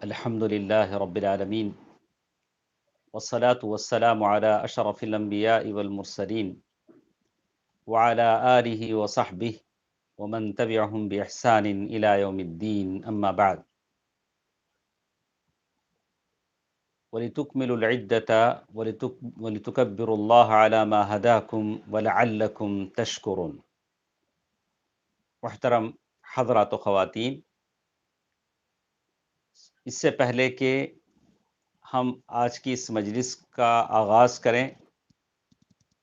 الحمد لله رب العالمين والصلاة والسلام على أشرف الأنبياء والمرسلين وعلى آله وصحبه ومن تبعهم بإحسان إلى يوم الدين أما بعد ولتكملوا العدة ولتكبروا الله على ما هداكم ولعلكم تشكرون. محترم حضرات و خواتین، اس سے پہلے کہ ہم آج کی اس مجلس کا آغاز کریں،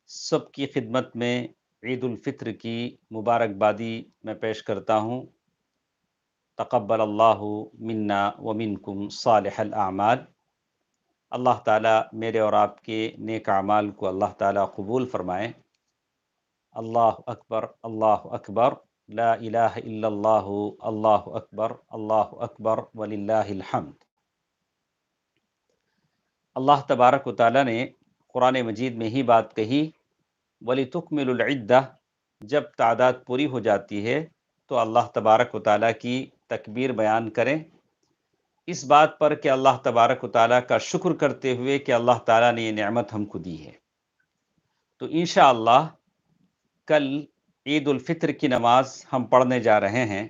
سب کی خدمت میں عید الفطر کی مبارکبادی میں پیش کرتا ہوں. تقبل اللہ منا ومنکم صالح الاعمال. اللہ تعالیٰ میرے اور آپ کے نیک اعمال کو اللہ تعالیٰ قبول فرمائیں. اللہ اکبر لا الہ الا اللہ، اللہ اکبر وللہ الحمد. اللہ تبارک و تعالیٰ نے قرآن مجید میں ہی بات کہی، وَلِتُكْمِلُوا الْعِدَّةَ. جب تعداد پوری ہو جاتی ہے تو اللہ تبارک و تعالیٰ کی تکبیر بیان کریں، اس بات پر کہ اللہ تبارک و تعالیٰ کا شکر کرتے ہوئے کہ اللہ تعالیٰ نے یہ نعمت ہم کو دی ہے. تو انشاءاللہ کل عید الفطر کی نماز ہم پڑھنے جا رہے ہیں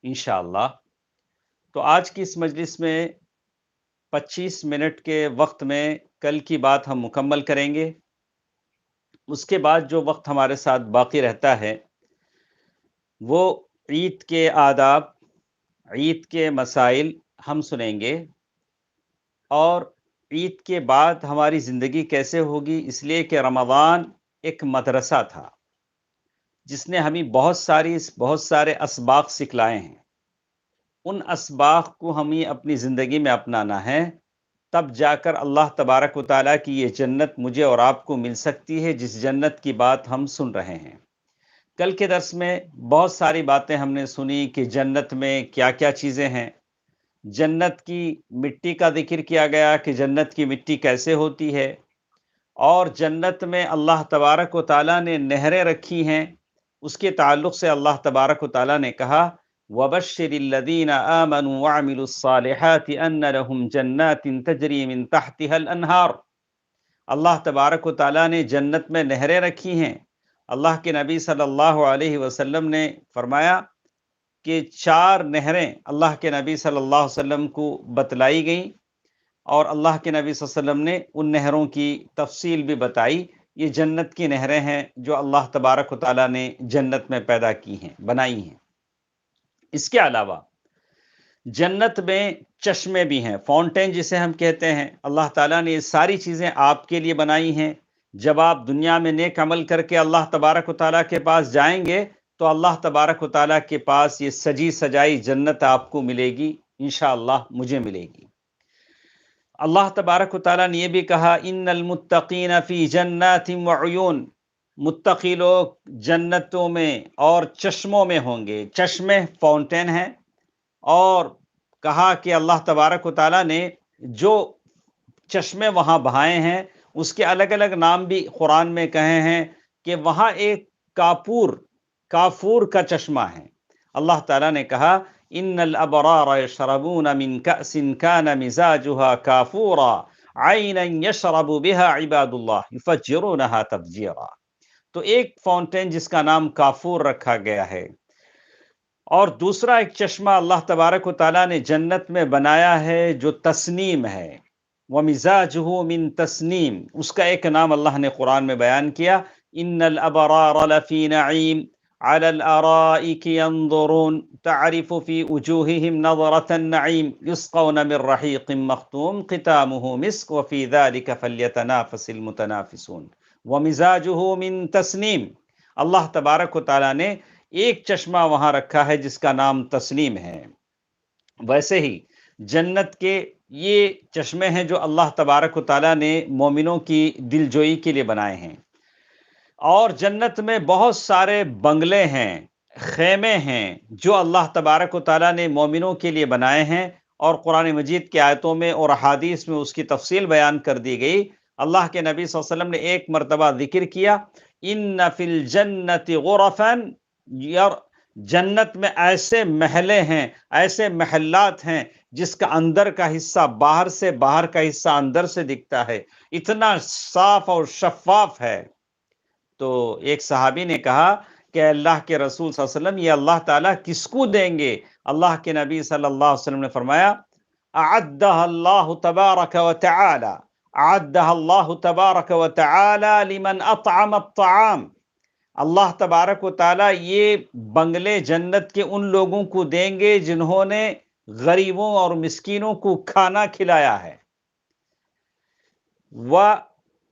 انشاءاللہ. تو آج کی اس مجلس میں 25 منٹ کے وقت میں کل کی بات ہم مکمل کریں گے. اس کے بعد جو وقت ہمارے ساتھ باقی رہتا ہے وہ عید کے آداب، عید کے مسائل ہم سنیں گے، اور عید کے بعد ہماری زندگی کیسے ہوگی، اس لیے کہ رمضان ایک مدرسہ تھا جس نے ہمیں بہت سارے اسباق سکھلائے ہیں. ان اسباق کو ہمیں اپنی زندگی میں اپنانا ہے، تب جا کر اللہ تبارک و تعالیٰ کی یہ جنت مجھے اور آپ کو مل سکتی ہے جس جنت کی بات ہم سن رہے ہیں. کل کے درس میں بہت ساری باتیں ہم نے سنی کہ جنت میں کیا کیا چیزیں ہیں. جنت کی مٹی کا ذکر کیا گیا کہ جنت کی مٹی کیسے ہوتی ہے، اور جنت میں اللہ تبارک و تعالیٰ نے نہریں رکھی ہیں. اس کے تعلق سے اللہ تبارک و تعالیٰ نے کہا وَبَشِّرِ الَّذِينَ آمَنُوا وَعَمِلُوا الصَّالِحَاتِ أَنَّ لَهُمْ جَنَّاتٍ تَجْرِي مِن تَحْتِهَا الْأَنْهَارُ. اللہ تبارک و تعالیٰ نے جنت میں نہریں رکھی ہیں. اللہ کے نبی صلی اللہ علیہ وسلم نے فرمایا کہ 4 نہریں اللہ کے نبی صلی اللہ علیہ وسلم کو بتلائی گئیں، اور اللہ کے نبی صلی اللہ علیہ وسلم نے ان نہروں کی تفصیل بھی بتائی. یہ جنت کی نہریں ہیں جو اللہ تبارک و تعالیٰ نے جنت میں پیدا کی ہیں، بنائی ہیں. اس کے علاوہ جنت میں چشمے بھی ہیں، فاؤنٹین جسے ہم کہتے ہیں. اللہ تعالیٰ نے یہ ساری چیزیں آپ کے لیے بنائی ہیں. جب آپ دنیا میں نیک عمل کر کے اللہ تبارک و تعالیٰ کے پاس جائیں گے تو اللہ تبارک و تعالیٰ کے پاس یہ سجی سجائی جنت آپ کو ملے گی، انشاءاللہ مجھے ملے گی. اللہ تبارک و تعالیٰ نے یہ بھی کہا ان المتقین فی جنات وعیون. متقی لوگ جنتوں میں اور چشموں میں ہوں گے. چشمے فاؤنٹین ہیں، اور کہا کہ اللہ تبارک و تعالیٰ نے جو چشمے وہاں بہائے ہیں اس کے الگ الگ نام بھی قرآن میں کہے ہیں کہ وہاں ایک کافور کا چشمہ ہے. اللہ تعالیٰ نے کہا ان الابرار یشربون من کأس کان مزاجها کافورا عینا یشرب بها عباد اللہ یفجرونها تفجیرا. تو ایک فاؤنٹین جس کا نام کافور رکھا گیا ہے، اور دوسرا ایک چشمہ اللہ تبارک و تعالیٰ نے جنت میں بنایا ہے جو تسنیم ہے. وَمِزَاجُهُ مِن تسنیم، اس کا ایک نام اللہ نے قرآن میں بیان کیا ان الابرار لفی نعیم علی الارائک ينظرون تعرف فی وجوہہم نظرة النعیم یسقون من رحیق مختوم ختامہ مسک وفی ذلک فلیتنافس المتنافسون. وَمِزَاجُهُ مِن تسنیم. اللہ تبارک و تعالیٰ نے ایک چشمہ وہاں رکھا ہے جس کا نام تسنیم ہے. ویسے ہی جنت کے یہ چشمے ہیں جو اللہ تبارک و تعالیٰ نے مومنوں کی دلجوئی کے لیے بنائے ہیں. اور جنت میں بہت سارے بنگلے ہیں، خیمے ہیں جو اللہ تبارک و تعالیٰ نے مومنوں کے لیے بنائے ہیں، اور قرآن مجید کی آیتوں میں اور احادیث میں اس کی تفصیل بیان کر دی گئی. اللہ کے نبی صلی اللہ علیہ وسلم نے ایک مرتبہ ذکر کیا ان فی الجنت غرفا جنت میں ایسے محلے ہیں، ایسے محلات ہیں جس کا اندر کا حصہ باہر سے، باہر کا حصہ اندر سے دکھتا ہے، اتنا صاف اور شفاف ہے۔ تو ایک صحابی نے کہا کہ اللہ کے رسول صلی اللہ علیہ وسلم، یہ اللہ تعالیٰ کس کو دیں گے؟ اللہ کے نبی صلی اللہ علیہ وسلم نے فرمایا، اعدہ اللہ تبارک و تعالی، اعدہ اللہ تبارک و تعالی لمن اطعم الطعام۔ اللہ تبارک و تعالیٰ یہ بنگلے جنت کے ان لوگوں کو دیں گے جنہوں نے غریبوں اور مسکینوں کو کھانا کھلایا ہے،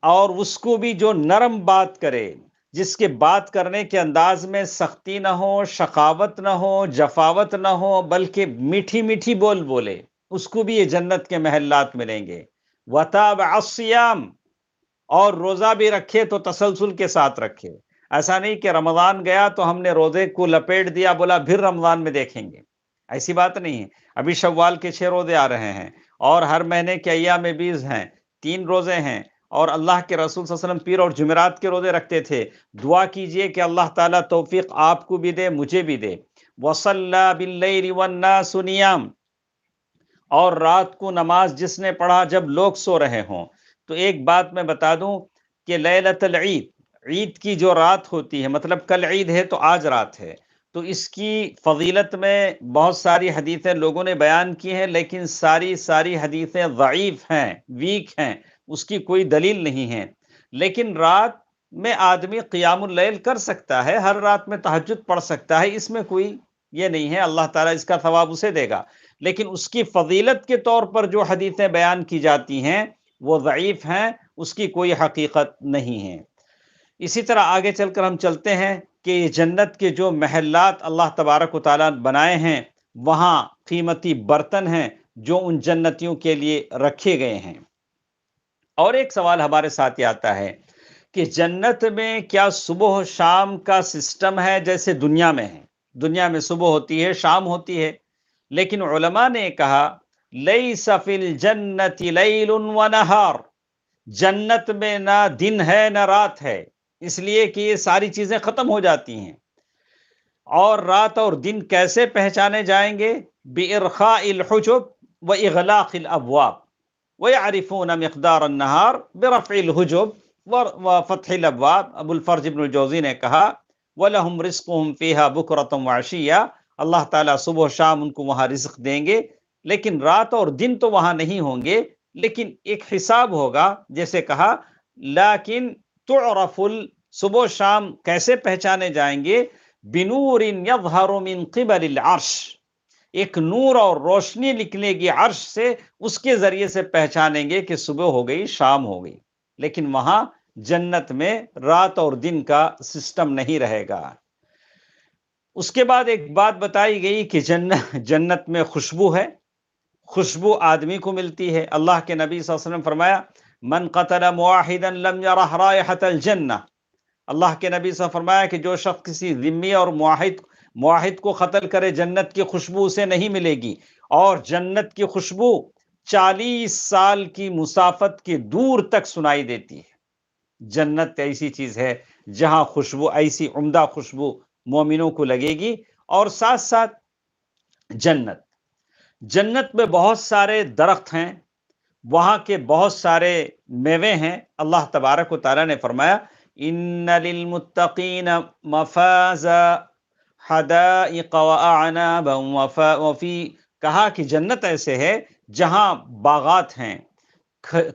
اور اس کو بھی جو نرم بات کرے، جس کے بات کرنے کے انداز میں سختی نہ ہو، شقاوت نہ ہو، جفاوت نہ ہو، بلکہ میٹھی میٹھی بول بولے، اس کو بھی یہ جنت کے محلات ملیں گے۔ وَتَابَعَ الصِّيَامَ، اور روزہ بھی رکھے تو تسلسل کے ساتھ رکھے، ایسا نہیں کہ رمضان گیا تو ہم نے روزے کو لپیٹ دیا، بولا پھر رمضان میں دیکھیں گے، ایسی بات نہیں ہے۔ ابھی شوال کے 6 روزے آ رہے ہیں، اور ہر مہینے کے ایام بیز ہیں، 3 روزے ہیں، اور اللہ کے رسول صلی اللہ علیہ وسلم پیر اور جمعرات کے روزے رکھتے تھے۔ دعا کیجئے کہ اللہ تعالیٰ توفیق آپ کو بھی دے، مجھے بھی دے۔ وَصَلَّى بِاللَّيْلِ وَالنَّاسُ نِيَامٌ، اور رات کو نماز جس نے پڑھا جب لوگ سو رہے ہوں۔ تو ایک بات میں بتا دوں کہ لیلۃ العید، عید کی جو رات ہوتی ہے، مطلب کل عید ہے تو آج رات ہے، تو اس کی فضیلت میں بہت ساری حدیثیں لوگوں نے بیان کی ہیں، لیکن ساری حدیثیں ضعیف ہیں، ویک ہیں، اس کی کوئی دلیل نہیں ہے۔ لیکن رات میں آدمی قیام اللیل کر سکتا ہے، ہر رات میں تہجد پڑھ سکتا ہے، اس میں کوئی یہ نہیں ہے، اللہ تعالیٰ اس کا ثواب اسے دے گا۔ لیکن اس کی فضیلت کے طور پر جو حدیثیں بیان کی جاتی ہیں وہ ضعیف ہیں، اس کی کوئی حقیقت نہیں ہے۔ اسی طرح آگے چل کر ہم چلتے ہیں کہ یہ جنت کے جو محلات اللہ تبارک و تعالیٰ بنائے ہیں، وہاں قیمتی برتن ہیں جو ان جنتیوں کے لیے رکھے گئے ہیں۔ اور ایک سوال ہمارے ساتھ یہ آتا ہے کہ جنت میں کیا صبح و شام کا سسٹم ہے جیسے دنیا میں ہے؟ دنیا میں صبح ہوتی ہے، شام ہوتی ہے، لیکن علماء نے کہا لیس فی الجنت لیل و نہار، جنت میں نہ دن ہے نہ رات ہے، اس لیے کہ یہ ساری چیزیں ختم ہو جاتی ہیں۔ اور رات اور دن کیسے پہچانے جائیں گے؟ بِإِرْخَاءِ الْحُجُبِ وَإِغْلَاقِ الْأَبْوَابِ وَيَعْرِفُونَ مِقْدَارَ النَّهَارِ بِرَفْعِ الْحُجُبِ وَفَتْحِ الْأَبْوَابِ۔ ابو الفرج ابن الجوزی نے کہا وَلَهُمْ رِزْقُهُمْ فِيهَا بُكْرَةً وَعَشِيًّا، اللہ تعالیٰ صبح و شام ان کو وہاں رزق دیں گے، لیکن رات اور دن تو وہاں نہیں ہوں گے، لیکن ایک حساب ہوگا، جیسے کہا لیکن تعرف صبح و شام کیسے پہچانے جائیں گے؟ بنور یظہر من قبل العرش، ایک نور اور روشنی نکلے گی عرش سے، اس کے ذریعے سے پہچانیں گے کہ صبح ہو گئی، شام ہو گئی۔ لیکن وہاں جنت میں رات اور دن کا سسٹم نہیں رہے گا۔ اس کے بعد ایک بات بتائی گئی کہ جنت میں خوشبو ہے، خوشبو آدمی کو ملتی ہے۔ اللہ کے نبی صلی اللہ علیہ وسلم فرمایا من قتل موحدا لم يرح رائحة الجنہ، اللہ کے نبی صلی اللہ علیہ وسلم فرمایا کہ جو شخص کسی ذمی اور معاہد کو قتل کرے، جنت کی خوشبو اسے نہیں ملے گی، اور جنت کی خوشبو 40 سال کی مسافت کی دور تک سنائی دیتی ہے۔ جنت ایسی چیز ہے جہاں خوشبو، ایسی عمدہ خوشبو مومنوں کو لگے گی۔ اور ساتھ ساتھ جنت میں بہت سارے درخت ہیں، وہاں کے بہت سارے میوے ہیں۔ اللہ تبارک و تعالیٰ نے فرمایا ان للمتقین مفازا حدائق واعنابا وفی، کہا کہ جنت ایسے ہے جہاں باغات ہیں،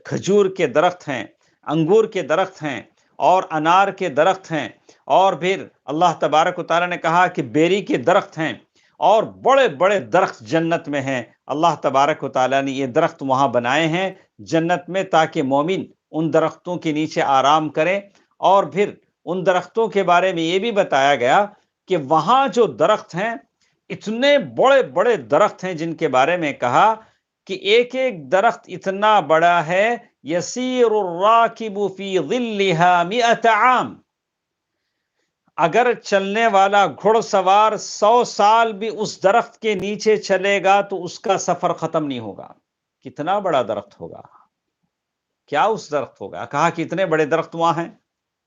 کھجور کے درخت ہیں، انگور کے درخت ہیں، اور انار کے درخت ہیں، اور پھر اللہ تبارک و تعالیٰ نے کہا کہ بیری کے درخت ہیں، اور بڑے بڑے درخت جنت میں ہیں۔ اللہ تبارک و تعالیٰ نے یہ درخت وہاں بنائے ہیں جنت میں تاکہ مومن ان درختوں کے نیچے آرام کریں۔ اور پھر ان درختوں کے بارے میں یہ بھی بتایا گیا کہ وہاں جو درخت ہیں، اتنے بڑے بڑے درخت ہیں جن کے بارے میں کہا کہ ایک ایک درخت اتنا بڑا ہے یسیر الراکب فی ظلها 100 عام، اگر چلنے والا گھڑ سوار 100 سال بھی اس درخت کے نیچے چلے گا تو اس کا سفر ختم نہیں ہوگا۔ کتنا بڑا درخت ہوگا، کیا اس درخت ہوگا؟ کہا کہ اتنے بڑے درخت وہاں ہیں۔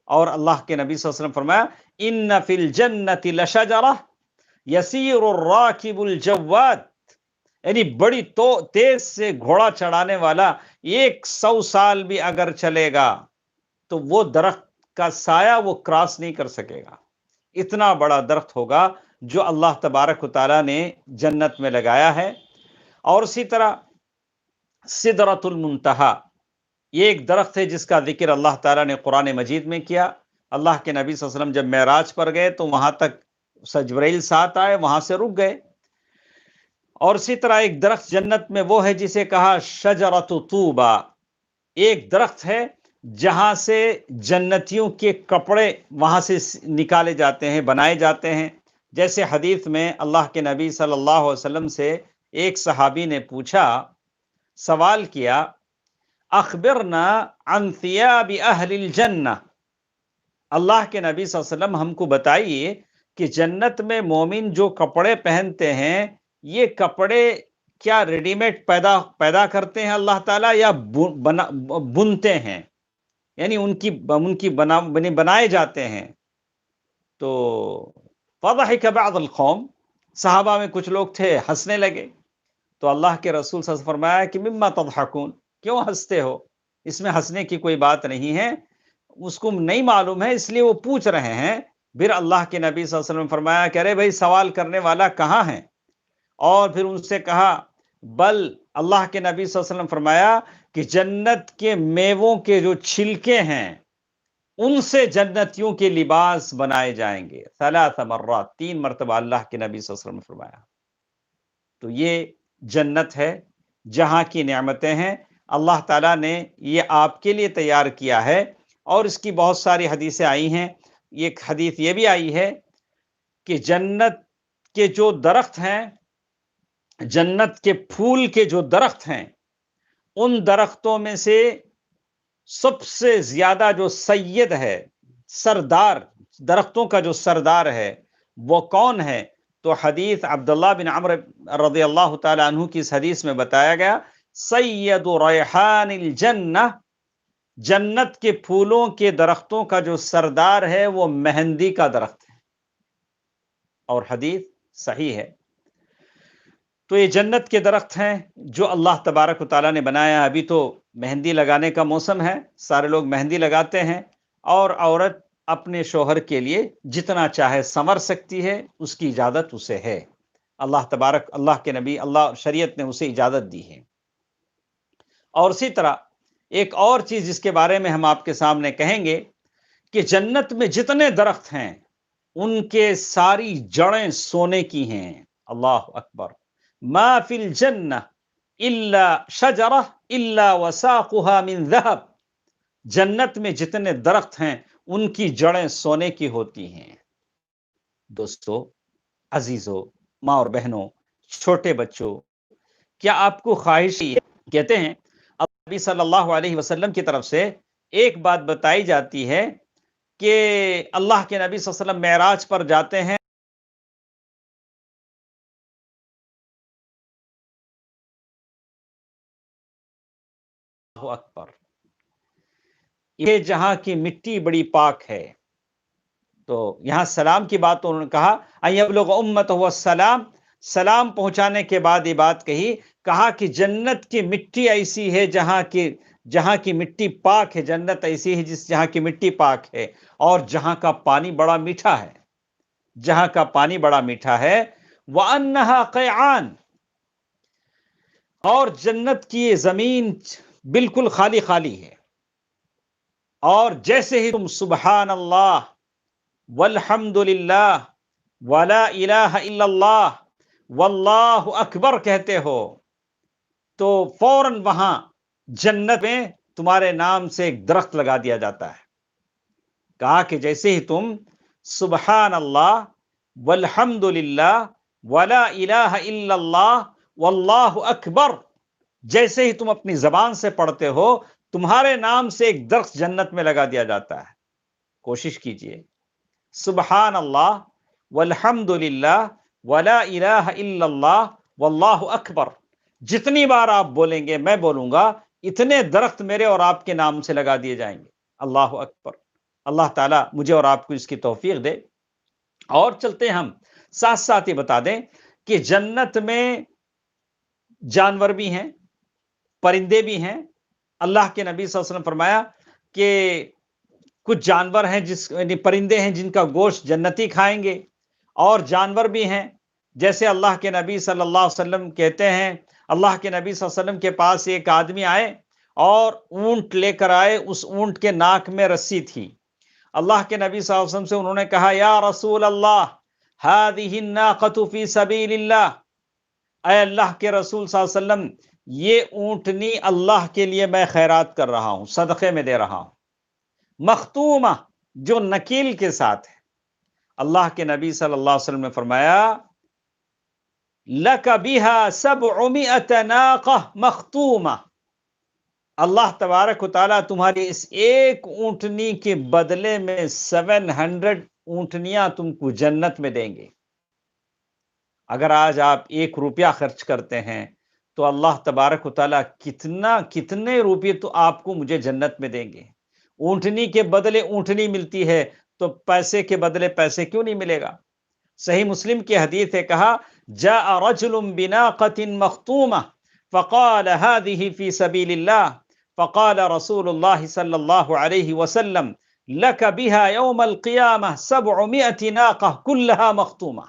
اور اللہ کے نبی صلی اللہ علیہ وسلم فرمایا ان فی الجنت لشجرہ یسیر الراکب الجواد، یعنی بڑی تو تیز سے گھوڑا چڑھانے والا 100 سال بھی اگر چلے گا تو وہ درخت کا سایہ وہ کراس نہیں کر سکے گا. اتنا بڑا درخت ہوگا جو اللہ تبارک و تعالیٰ نے جنت میں لگایا ہے. اور اسی طرح سدرۃ المنتہا، یہ ایک درخت ہے جس کا ذکر اللہ تعالیٰ نے قرآن مجید میں کیا. اللہ کے نبی صلی اللہ علیہ وسلم جب معراج پر گئے تو وہاں تک جبرائیل ساتھ آئے، وہاں سے رک گئے. اور اسی طرح ایک درخت جنت میں وہ ہے جسے کہا شجرۃ طوبہ، ایک درخت ہے جہاں سے جنتیوں کے کپڑے وہاں سے نکالے جاتے ہیں، بنائے جاتے ہیں. جیسے حدیث میں اللہ کے نبی صلی اللہ علیہ وسلم سے ایک صحابی نے پوچھا، سوال کیا، اخبرنا عن ثیاب اہل الجنہ، اللہ کے نبی صلی اللہ علیہ وسلم ہم کو بتائیے کہ جنت میں مومن جو کپڑے پہنتے ہیں یہ کپڑے کیا ریڈی میڈ پیدا کرتے ہیں اللہ تعالیٰ یا بنتے ہیں، یعنی ان کی بنائے جاتے ہیں. تو فضحک بعض القوم، صحابہ میں کچھ لوگ تھے ہنسنے لگے. تو اللہ کے رسول صلی اللہ علیہ وسلم فرمایا کہ مما تضحکون، کیوں ہنستے ہو، اس میں ہنسنے کی کوئی بات نہیں ہے. اس کو نہیں معلوم ہے اس لیے وہ پوچھ رہے ہیں. پھر اللہ کے نبی صلی اللہ علیہ وسلم نے فرمایا کہ ارے بھائی سوال کرنے والا کہاں ہے، اور پھر ان سے کہا بل اللہ کے نبی صلی اللہ علیہ وسلم فرمایا کہ جنت کے میووں کے جو چھلکے ہیں ان سے جنتیوں کے لباس بنائے جائیں گے. 3 مرات، 3 مرتبہ اللہ کے نبی صلی اللہ علیہ وسلم نے فرمایا. تو یہ جنت ہے جہاں کی نعمتیں ہیں، اللہ تعالیٰ نے یہ آپ کے لیے تیار کیا ہے. اور اس کی بہت ساری حدیثیں آئی ہیں. ایک حدیث یہ بھی آئی ہے کہ جنت کے جو درخت ہیں، جنت کے پھول کے جو درخت ہیں، ان درختوں میں سے سب سے زیادہ جو سید ہے، سردار، درختوں کا جو سردار ہے وہ کون ہے؟ تو حدیث عبداللہ بن عمرو رضی اللہ تعالی عنہ کی اس حدیث میں بتایا گیا، سید ریحان الجنہ، جنت کے پھولوں کے درختوں کا جو سردار ہے وہ مہندی کا درخت ہے. اور حدیث صحیح ہے. تو یہ جنت کے درخت ہیں جو اللہ تبارک و تعالیٰ نے بنایا. ابھی تو مہندی لگانے کا موسم ہے، سارے لوگ مہندی لگاتے ہیں، اور عورت اپنے شوہر کے لیے جتنا چاہے سنور سکتی ہے، اس کی اجازت اسے ہے. اللہ کے نبی، اللہ شریعت نے اسے اجازت دی ہے. اور اسی طرح ایک اور چیز جس کے بارے میں ہم آپ کے سامنے کہیں گے کہ جنت میں جتنے درخت ہیں ان کے ساری جڑیں سونے کی ہیں. اللہ اکبر. ما فی الجنہ الا شجرہ الا وساقها من ذہب، جنت میں جتنے درخت ہیں ان کی جڑیں سونے کی ہوتی ہیں. دوستو، عزیزو، ماں اور بہنوں، چھوٹے بچوں، کیا آپ کو خواہش ہے؟ کہتے ہیں نبی صلی اللہ علیہ وسلم کی طرف سے ایک بات بتائی جاتی ہے کہ اللہ کے نبی صلی اللہ علیہ وسلم معراج پر جاتے ہیں. اللہ اکبر. یہ جہاں کی مٹی بڑی پاک ہے. تو یہاں سلام کی بات انہوں نے کہا، ایبلغ امتہ السلام، سلام پہنچانے کے بعد یہ بات کہا کہ جنت کی مٹی ایسی ہے جہاں کی مٹی پاک ہے، جنت ایسی ہے جہاں کی مٹی پاک ہے، اور جہاں کا پانی بڑا میٹھا ہے، جہاں کا پانی بڑا میٹھا ہے. وَأَنَّهَا قَيْعَانٌ، اور جنت کی یہ زمین بالکل خالی خالی ہے. اور جیسے ہی تم سبحان اللہ والحمد للہ ولا الہ الا اللہ واللہ اکبر کہتے ہو تو فوراً وہاں جنت میں تمہارے نام سے ایک درخت لگا دیا جاتا ہے. کہا کہ جیسے ہی تم سبحان اللہ والحمد للہ ولا الہ الا اللہ واللہ اکبر جیسے ہی تم اپنی زبان سے پڑھتے ہو، تمہارے نام سے ایک درخت جنت میں لگا دیا جاتا ہے. کوشش کیجئے، سبحان اللہ والحمد للہ ولا الہ الا اللہ واللہ اکبر جتنی بار آپ بولیں گے، میں بولوں گا، اتنے درخت میرے اور آپ کے نام سے لگا دیے جائیں گے. اللہ اکبر. اللہ تعالیٰ مجھے اور آپ کو اس کی توفیق دے. اور چلتے ہم ساتھ ساتھ یہ بتا دیں کہ جنت میں جانور بھی ہیں، پرندے بھی ہیں۔ اللہ کے نبی صلی اللہ علیہ وسلم فرمایا کہ کچھ جانور ہیں یعنی پرندے ہیں جن کا گوشت جنتی کھائیں گے، اور جانور بھی ہیں جیسے اللہ کے نبی صلی اللہ علیہ وسلم کہتے ہیں، اللہ کے نبی صلی اللہ علیہ وسلم کے پاس ایک آدمی آئے اور اونٹ لے کر آئے، اس اونٹ کے ناک میں رسی تھی۔ اللہ کے نبی صلی اللہ علیہ وسلم سے انہوں نے کہا، یا رسول اللہ هذه الناقة في سبیل اللہ، اے اللہ کے رسول صلی اللہ علیہ وسلم، یہ اونٹنی اللہ کے لیے میں خیرات کر رہا ہوں، صدقے میں دے رہا ہوں، مختومہ جو نکیل کے ساتھ ہے۔ اللہ کے نبی صلی اللہ علیہ وسلم نے فرمایا، لَكَ بِهَا 700 نَاقَةٌ مَخْتُومَةٌ، اللہ تبارک و تعالیٰ تمہاری اس ایک اونٹنی کے بدلے میں 700 اونٹنیاں تم کو جنت میں دیں گے۔ اگر آج آپ 1 روپیہ خرچ کرتے ہیں تو اللہ تبارک و تعالیٰ کتنے روپے تو آپ کو مجھے جنت میں دیں گے۔ اونٹنی کے بدلے اونٹنی ملتی ہے تو پیسے کے بدلے پیسے کیوں نہیں ملے گا؟ صحیح مسلم کی حدیث ہے، کہا، جاء رجل بناقة مختومة فقال هذه في سبيل الله، فقال رسول الله صلى الله عليه وسلم لك بها يوم القيامة 700 ناقة كلها مختومة۔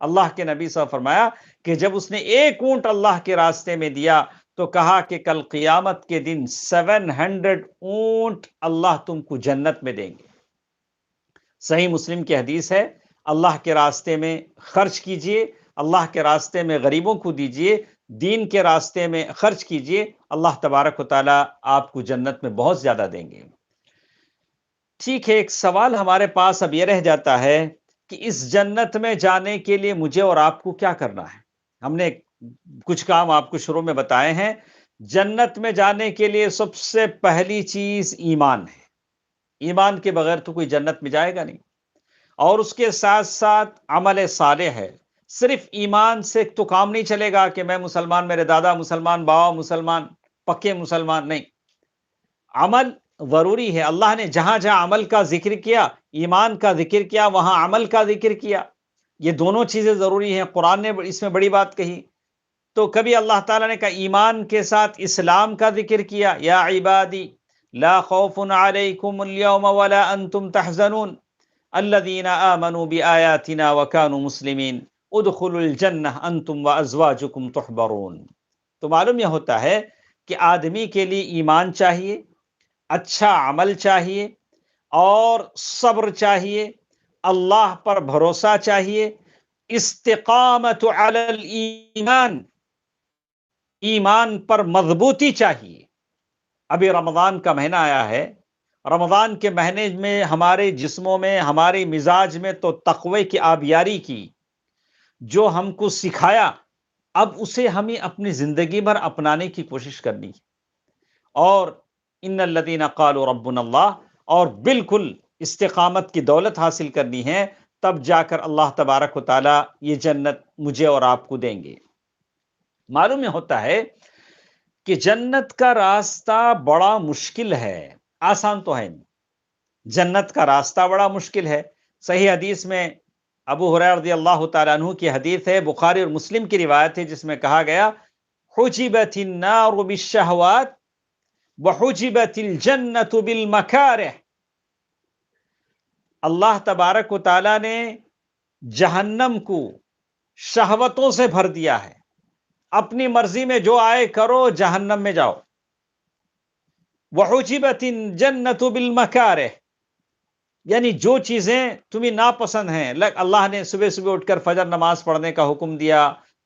اللہ کے نبی صلی اللہ علیہ وسلم فرمایا کہ جب اس نے ایک اونٹ اللہ کے راستے میں دیا تو کہا کہ کل قیامت کے دن 700 اونٹ اللہ تم کو جنت میں دیں گے۔ صحیح مسلم کی حدیث ہے، اللہ کے راستے میں خرچ کیجئے، اللہ کے راستے میں غریبوں کو دیجئے، دین کے راستے میں خرچ کیجئے، اللہ تبارک و تعالیٰ آپ کو جنت میں بہت زیادہ دیں گے۔ ٹھیک ہے، ایک سوال ہمارے پاس اب یہ رہ جاتا ہے کہ اس جنت میں جانے کے لیے مجھے اور آپ کو کیا کرنا ہے؟ ہم نے کچھ کام آپ کو شروع میں بتائے ہیں۔ جنت میں جانے کے لیے سب سے پہلی چیز ایمان ہے۔ ایمان کے بغیر تو کوئی جنت میں جائے گا نہیں، اور اس کے ساتھ ساتھ عمل صالح ہے۔ صرف ایمان سے تو کام نہیں چلے گا کہ میں مسلمان، میرے دادا مسلمان، بابا مسلمان، پکے مسلمان، نہیں، عمل ضروری ہے۔ اللہ نے جہاں جہاں عمل کا ذکر کیا، ایمان کا ذکر کیا، وہاں عمل کا ذکر کیا۔ یہ دونوں چیزیں ضروری ہیں، قرآن نے اس میں بڑی بات کہی۔ تو کبھی اللہ تعالیٰ نے کہا ایمان کے ساتھ اسلام کا ذکر کیا، یا عبادی لا خوف علیکم اليوم ولا انتم تحزنون الذین آمنوا بآیاتنا وکانوا مسلمین ادخلوا الجنہ انتم وازواجکم تحبرون۔ تو معلوم یہ ہوتا ہے کہ آدمی کے لیے ایمان چاہیے، اچھا عمل چاہیے، اور صبر چاہیے، اللہ پر بھروسہ چاہیے، استقامت علی الایمان، ایمان پر مضبوطی چاہیے۔ ابھی رمضان کا مہینہ آیا ہے، رمضان کے مہینے میں ہمارے جسموں میں، ہمارے مزاج میں تو تقوی کی آبیاری کی، جو ہم کو سکھایا، اب اسے ہمیں اپنی زندگی بھر اپنانے کی کوشش کرنی ہے، اور ان الذین قالوا ربنا اللہ، اور بالکل استقامت کی دولت حاصل کرنی ہے، تب جا کر اللہ تبارک و تعالیٰ یہ جنت مجھے اور آپ کو دیں گے۔ معلوم یہ ہوتا ہے کہ جنت کا راستہ بڑا مشکل ہے، آسان تو ہے نہیں۔ جنت کا راستہ بڑا مشکل ہے۔ صحیح حدیث میں ابو ہریرہ رضی اللہ تعالیٰ عنہ کی حدیث ہے، بخاری اور مسلم کی روایت ہے، جس میں کہا گیا، حجبت النار بالشہوات وحجبت الجنت بالمکارہ۔ اللہ تبارک و تعالیٰ نے جہنم کو شہوتوں سے بھر دیا ہے، اپنی مرضی میں جو آئے کرو، جہنم میں جاؤ۔ وحجبت الجنت بالمکارہ، یعنی جو چیزیں تمہیں ناپسند ہیں، اللہ نے صبح صبح اٹھ کر فجر نماز پڑھنے کا حکم دیا،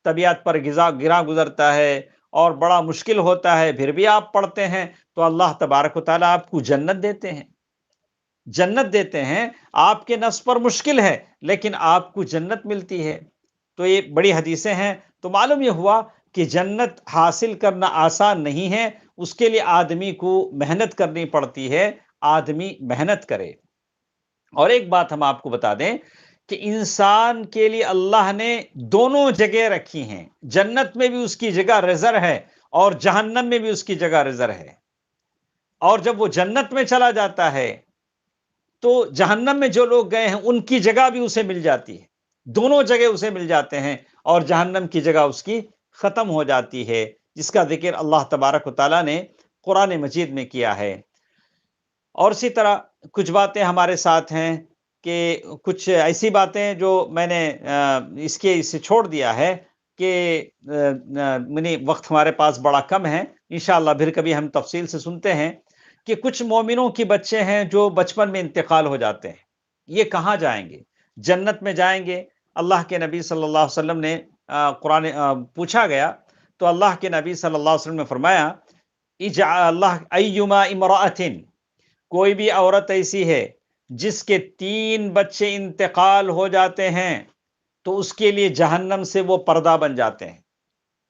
طبیعت پر گرا گزرتا ہے اور بڑا مشکل ہوتا ہے، پھر بھی آپ پڑھتے ہیں، تو اللہ تبارک و تعالیٰ آپ کو جنت دیتے ہیں، جنت دیتے ہیں۔ آپ کے نفس پر مشکل ہے لیکن آپ کو جنت ملتی ہے۔ تو یہ بڑی حدیثیں ہیں۔ تو معلوم یہ ہوا کہ جنت حاصل کرنا آسان نہیں ہے، اس کے لیے آدمی کو محنت کرنی پڑتی ہے، آدمی محنت کرے۔ اور ایک بات ہم آپ کو بتا دیں کہ انسان کے لیے اللہ نے دونوں جگہ رکھی ہیں، جنت میں بھی اس کی جگہ ریزرو ہے اور جہنم میں بھی اس کی جگہ ریزرو ہے۔ اور جب وہ جنت میں چلا جاتا ہے تو جہنم میں جو لوگ گئے ہیں ان کی جگہ بھی اسے مل جاتی ہے۔ دونوں جگہ اسے مل جاتے ہیں، اور جہنم کی جگہ اس کی ختم ہو جاتی ہے، جس کا ذکر اللہ تبارک و تعالیٰ نے قرآن مجید میں کیا ہے۔ اور اسی طرح کچھ باتیں ہمارے ساتھ ہیں کہ کچھ ایسی باتیں جو میں نے اسے چھوڑ دیا ہے کہ منی وقت ہمارے پاس بڑا کم ہے، انشاءاللہ پھر کبھی ہم تفصیل سے سنتے ہیں کہ کچھ مومنوں کی بچے ہیں جو بچپن میں انتقال ہو جاتے ہیں، یہ کہاں جائیں گے؟ جنت میں جائیں گے۔ اللہ کے نبی صلی اللہ علیہ وسلم نے قرآن پوچھا گیا تو اللہ کے نبی صلی اللہ علیہ وسلم نے فرمایا اللہ ایما امرأۃ، کوئی بھی عورت ایسی ہے جس کے 3 بچے انتقال ہو جاتے ہیں تو اس کے لیے جہنم سے وہ پردہ بن جاتے ہیں،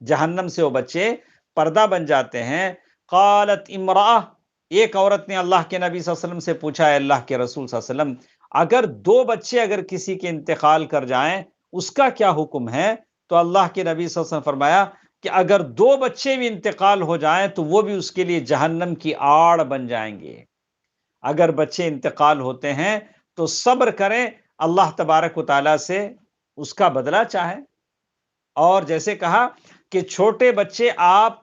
جہنم سے وہ بچے پردہ بن جاتے ہیں۔ قالت امرأہ، ایک عورت نے اللہ کے نبی صلی اللہ علیہ وسلم سے پوچھا ہے اللہ کے رسول صلی اللہ علیہ وسلم، اگر 2 بچے اگر کسی کے انتقال کر جائیں اس کا کیا حکم ہے؟ تو اللہ کے نبی صلی اللہ علیہ وسلم فرمایا کہ اگر 2 بچے بھی انتقال ہو جائیں تو وہ بھی اس کے لیے جہنم کی آڑ بن جائیں گے۔ اگر بچے انتقال ہوتے ہیں تو صبر کریں، اللہ تبارک و تعالیٰ سے اس کا بدلہ چاہیں۔ اور جیسے کہا کہ چھوٹے بچے آپ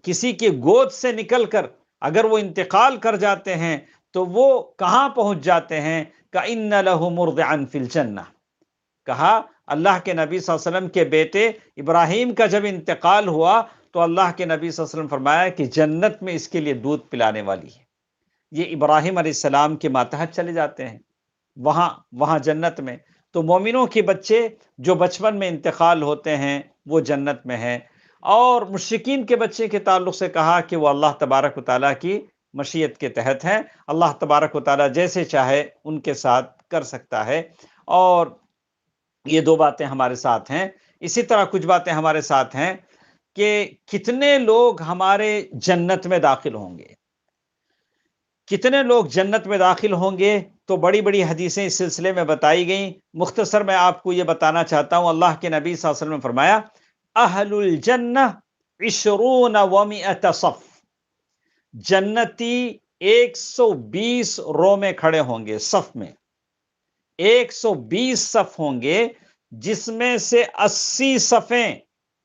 کسی کے گود سے نکل کر اگر وہ انتقال کر جاتے ہیں تو وہ کہاں پہنچ جاتے ہیں؟ کَإِنَّ لَهُ مُرْضِعًا فِي الْجَنَّةِ، کہا اللہ کے نبی صلی اللہ علیہ وسلم کے بیٹے ابراہیم کا جب انتقال ہوا تو اللہ کے نبی صلی اللہ علیہ وسلم فرمایا کہ جنت میں اس کے لیے دودھ پلانے والی ہے۔ یہ ابراہیم علیہ السلام کے ماتحت چلے جاتے ہیں وہاں جنت میں۔ تو مومنوں کے بچے جو بچپن میں انتقال ہوتے ہیں وہ جنت میں ہیں، اور مشرکین کے بچے کے تعلق سے کہا کہ وہ اللہ تبارک و تعالیٰ کی مشیت کے تحت ہیں، اللہ تبارک و تعالیٰ جیسے چاہے ان کے ساتھ کر سکتا ہے۔ اور یہ 2 باتیں ہمارے ساتھ ہیں۔ اسی طرح کچھ باتیں ہمارے ساتھ ہیں کہ کتنے لوگ ہمارے جنت میں داخل ہوں گے، کتنے لوگ جنت میں داخل ہوں گے، تو بڑی بڑی حدیثیں اس سلسلے میں بتائی گئیں۔ مختصر میں آپ کو یہ بتانا چاہتا ہوں، اللہ کے نبی صلی اللہ علیہ وسلم نے فرمایا اہل الجنہ 20 و100 صف، جنتی 120 رو میں کھڑے ہوں گے، صف میں 120 صف ہوں گے، جس میں سے 80 صفیں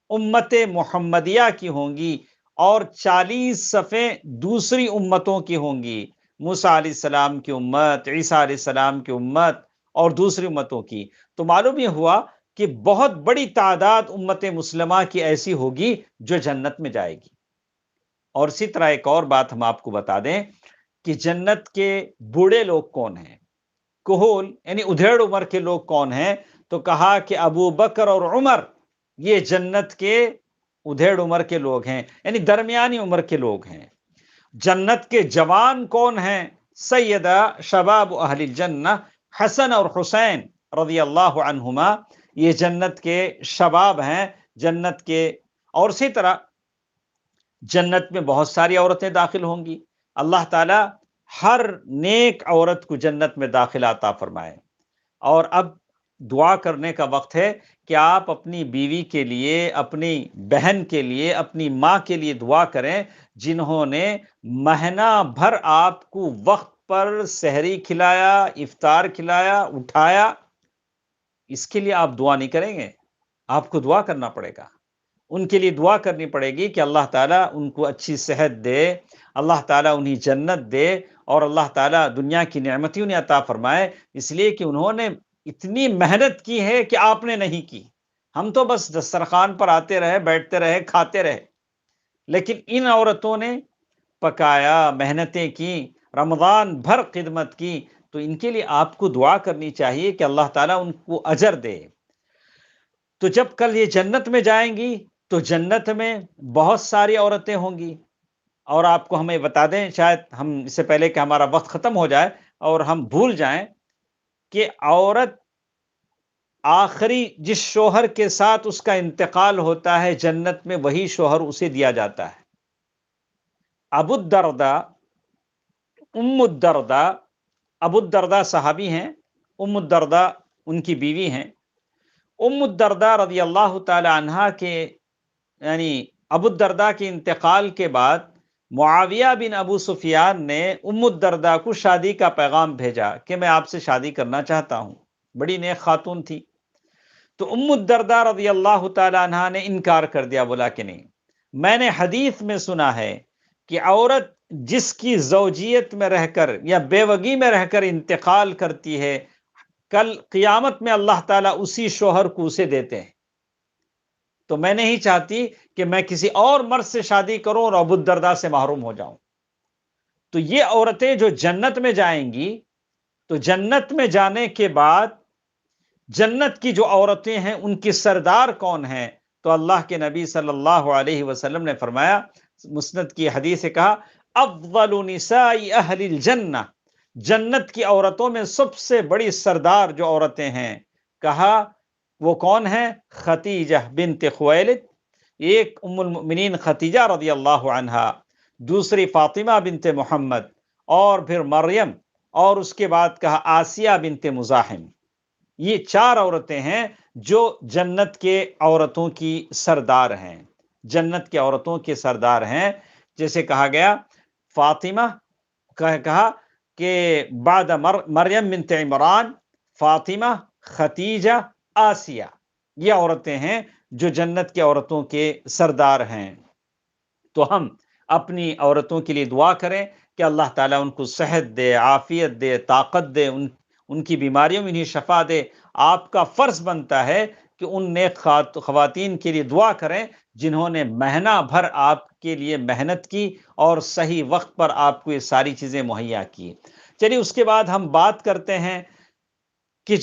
امت محمدیہ کی ہوں گی اور 40 صفیں دوسری امتوں کی ہوں گی، موسیٰ علیہ السلام کی امت، عیسیٰ علیہ السلام کی امت اور دوسری امتوں کی۔ تو معلوم یہ ہوا کہ بہت بڑی تعداد امت مسلمہ کی ایسی ہوگی جو جنت میں جائے گی۔ اور اسی طرح ایک اور بات ہم آپ کو بتا دیں کہ جنت کے بوڑھے لوگ کون ہیں، کہول یعنی ادھیڑ عمر کے لوگ کون ہیں؟ تو کہا کہ ابو بکر اور عمر یہ جنت کے ادھیڑ عمر کے لوگ ہیں، یعنی درمیانی عمر کے لوگ ہیں۔ جنت کے جوان کون ہیں؟ سیدہ شباب اہل الجنہ حسن اور حسین رضی اللہ عنہما، یہ جنت کے شباب ہیں جنت کے۔ اور اسی طرح جنت میں بہت ساری عورتیں داخل ہوں گی، اللہ تعالی ہر نیک عورت کو جنت میں داخلہ عطا فرمائے۔ اور اب دعا کرنے کا وقت ہے کہ آپ اپنی بیوی کے لیے، اپنی بہن کے لیے، اپنی ماں کے لیے دعا کریں جنہوں نے مہینہ بھر آپ کو وقت پر سحری کھلایا، افطار کھلایا، اٹھایا۔ اس کے لیے آپ دعا نہیں کریں گے، آپ کو دعا کرنا پڑے گا، ان کے لیے دعا کرنی پڑے گی کہ اللہ تعالیٰ ان کو اچھی صحت دے، اللہ تعالیٰ انہیں جنت دے، اور اللہ تعالیٰ دنیا کی نعمتیں انہیں عطا فرمائے، اس لیے کہ انہوں نے اتنی محنت کی ہے کہ آپ نے نہیں کی۔ ہم تو بس دسترخوان پر آتے رہے، بیٹھتے رہے، کھاتے رہے، لیکن ان عورتوں نے پکایا، محنتیں کی، رمضان بھر خدمت کی، تو ان کے لیے آپ کو دعا کرنی چاہیے کہ اللہ تعالیٰ ان کو اجر دے۔ تو جب کل یہ جنت میں جائیں گی تو جنت میں بہت ساری عورتیں ہوں گی۔ اور آپ کو ہمیں بتا دیں، شاید ہم اس سے پہلے کہ ہمارا وقت ختم ہو جائے اور ہم بھول جائیں، کہ عورت آخری جس شوہر کے ساتھ اس کا انتقال ہوتا ہے جنت میں، وہی شوہر اسے دیا جاتا ہے۔ ابو الدرداء، ام الدرداء، ابو الدرداء صحابی ہیں، ام الدرداء ان کی بیوی ہیں۔ ام الدرداء رضی اللہ تعالی عنہا کے یعنی ابو الدرداء کے انتقال کے بعد معاویہ بن ابو سفیان نے ام الدرداء کو شادی کا پیغام بھیجا کہ میں آپ سے شادی کرنا چاہتا ہوں۔ بڑی نیک خاتون تھی، تو ام الدرداء رضی اللہ تعالی عنہا نے انکار کر دیا، بولا کہ نہیں، میں نے حدیث میں سنا ہے کہ عورت جس کی زوجیت میں رہ کر یا بیوگی میں رہ کر انتقال کرتی ہے، کل قیامت میں اللہ تعالیٰ اسی شوہر کو اسے دیتے ہیں۔ تو میں نہیں چاہتی کہ میں کسی اور مرد سے شادی کروں اور ابو الدرداء سے محروم ہو جاؤں۔ تو یہ عورتیں جو جنت میں جائیں گی، تو جنت میں جانے کے بعد جنت کی جو عورتیں ہیں ان کی سردار کون ہیں؟ تو اللہ کے نبی صلی اللہ علیہ وسلم نے فرمایا، مسند کی حدیث سے کہا، افضل نساء اہل الجنہ، جنت کی عورتوں میں سب سے بڑی سردار جو عورتیں ہیں، کہا وہ کون ہیں؟ خدیجہ بنت خویلد، ایک ام المؤمنین خدیجہ رضی اللہ عنہا، دوسری فاطمہ بنت محمد، اور پھر مریم، اور اس کے بعد کہا آسیہ بنت مزاحم۔ یہ چار عورتیں ہیں جو جنت کے عورتوں کی سردار ہیں، جنت کے عورتوں کے سردار ہیں۔ جیسے کہا گیا فاطمہ، کہا کہ بعد مریم بنت عمران، فاطمہ، ختیجہ، آسیہ، یہ عورتیں ہیں جو جنت کے عورتوں کے سردار ہیں۔ تو ہم اپنی عورتوں کے لیے دعا کریں کہ اللہ تعالیٰ ان کو صحت دے، عافیت دے، طاقت دے، ان کی بیماریوں میں انہیں شفا دے۔ آپ کا فرض بنتا ہے کہ ان نیک خواتین کے لیے دعا کریں جنہوں نے مہینہ بھر آپ کے لیے محنت کی اور صحیح وقت پر آپ کو یہ ساری چیزیں مہیا کی۔ چلیے اس کے بعد ہم بات کرتے ہیں کہ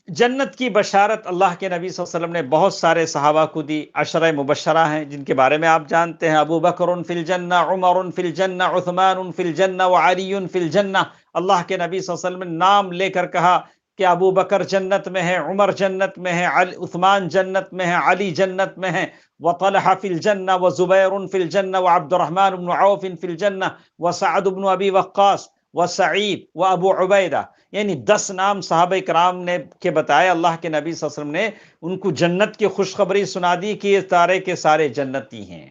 جنت کی بشارت اللہ کے نبی صلی اللہ علیہ وسلم نے بہت سارے صحابہ کو دی۔ عشرہ مبشرہ ہیں جن کے بارے میں آپ جانتے ہیں، ابو بکر فی الجنہ، عمر فی الجنہ، عثمان فی الجنہ، وعلی فی الجنہ۔ اللہ کے نبی صلی اللہ علیہ وسلم نے نام لے کر کہا کہ ابو بکر جنت میں ہے، عمر جنت میں ہے، عثمان جنت میں ہے، علی جنت میں ہے، وطلحہ فی الجنہ، وزبیر فی الجنہ، وعبد الرحمن بن عوف فی الجنہ، وسعد بن ابی وقاص، وسعید، وابو عبیدہ۔ یعنی 10 نام صحابہ کرام نے کے بتائے، اللہ کے نبی صلی اللہ علیہ وسلم نے ان کو جنت کی خوشخبری سنا دی کہ یہ سارے کے سارے جنتی ہیں،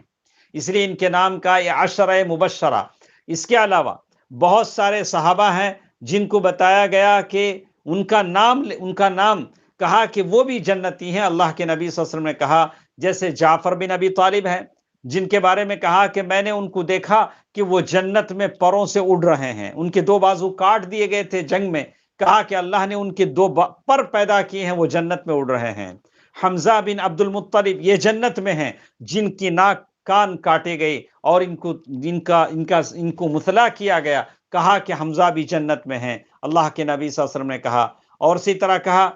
اس لیے ان کے نام کا یہ عشرہ مبشرہ۔ اس کے علاوہ بہت سارے صحابہ ہیں جن کو بتایا گیا کہ ان کا نام کہا کہ وہ بھی جنتی ہیں۔ اللہ کے نبی صلی اللہ علیہ وسلم نے کہا، جیسے جعفر بن ابی طالب ہیں جن کے بارے میں کہا کہ میں نے ان کو دیکھا کہ وہ جنت میں پروں سے اڑ رہے ہیں، ان کے 2 بازو کاٹ دیے گئے تھے جنگ میں، کہا کہ اللہ نے ان کے 2 پر پیدا کیے ہیں، وہ جنت میں اڑ رہے ہیں۔ حمزہ بن عبد المطلب یہ جنت میں ہیں جن کی ناک کان کاٹے گئے اور ان کو مطلع کیا گیا، کہا کہ حمزہ بھی جنت میں ہیں، اللہ کے نبی صلی اللہ علیہ وسلم نے کہا۔ اور اسی طرح کہا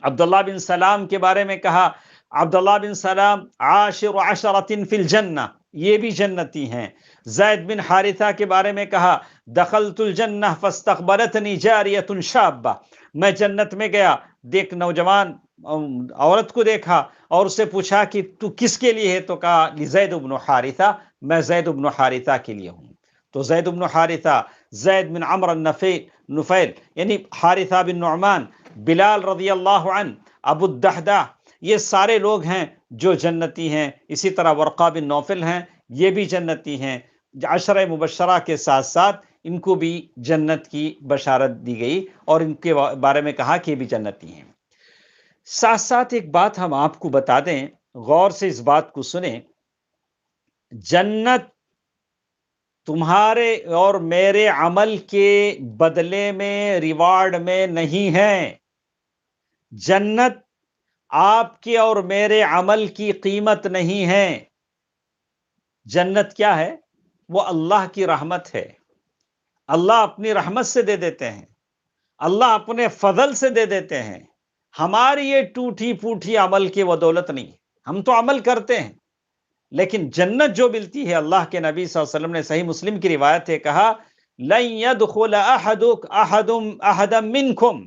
عبداللہ بن سلام کے بارے میں کہا، عبداللہ بن سلام عاشر عشرۃ فی الجنہ، یہ بھی جنتی ہیں۔ زید بن حارثہ کے بارے میں کہا، دخلت الجنہ فاستقبلتنی جاریۃ شابہ، میں جنت میں گیا، دیکھ نوجوان عورت کو دیکھا اور اس سے پوچھا کہ تو کس کے لیے ہے؟ تو کہا لزید بن حارثہ، میں زید بن حارثہ کے لیے ہوں۔ تو زید بن حارثہ، زید بن عمرو نفیل یعنی حارثہ بن نعمان، بلال رضی اللہ عنہ، ابو الدحداح، یہ سارے لوگ ہیں جو جنتی ہیں۔ اسی طرح ورقہ بن نوفل ہیں، یہ بھی جنتی ہیں۔ عشرہ مبشرہ کے ساتھ ساتھ ان کو بھی جنت کی بشارت دی گئی اور ان کے بارے میں کہا کہ یہ بھی جنتی ہیں۔ ساتھ ساتھ ایک بات ہم آپ کو بتا دیں، غور سے اس بات کو سنیں، جنت تمہارے اور میرے عمل کے بدلے میں، ریوارڈ میں نہیں ہے۔ جنت آپ کے اور میرے عمل کی قیمت نہیں ہے۔ جنت کیا ہے؟ وہ اللہ کی رحمت ہے۔ اللہ اپنی رحمت سے دے دیتے ہیں، اللہ اپنے فضل سے دے دیتے ہیں۔ ہماری یہ ٹوٹی پھوٹی عمل کی بدولت نہیں، ہم تو عمل کرتے ہیں، لیکن جنت جو ملتی ہے، اللہ کے نبی صلی اللہ علیہ وسلم نے صحیح مسلم کی روایت ہے کہا، لن يدخل احدا منکم،